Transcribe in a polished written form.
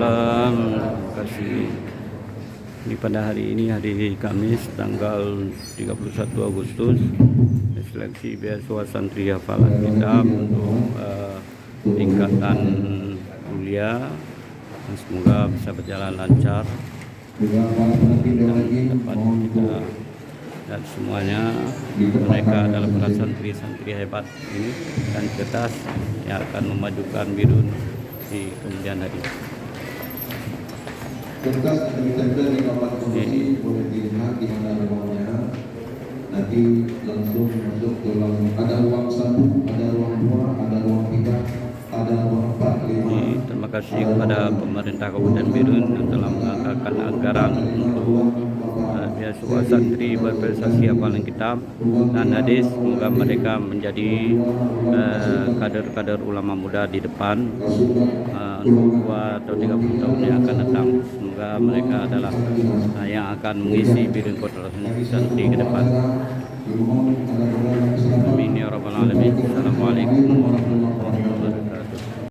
Waalaikumsalam. Terima kasih. Ini pada hari ini, hari Kamis tanggal 31 Agustus, seleksi beasiswa santri hafalan kitab untuk tingkatan kuliah. Semoga bisa berjalan lancar dan dapat kita dan semuanya. Mereka adalah para santri-santri hebat ini dan cerdas yang akan memajukan Birun di kemudian hari. Kertas yang ditempel di papan kondisi boleh dilihat di mana ruangnya. Nanti langsung masuk ke ruang. Ada ruang 1, ada ruang 2, ada ruang 3, ada ruang 4, 5. Terima kasih kepada pemerintah Kabupaten Birun yang telah menganggarkan anggaran untuk beasiswa santri berprestasi hafalan kitab dan hadis. Semoga mereka menjadi kader-kader ulama muda di depan untuk 2 atau 30 tahun yang akan datang. Semoga mereka adalah yang akan mengisi Birun Kota Santri ke depan. Amin ya rabbal alamin. Assalamualaikum warahmatullahi wabarakatuh.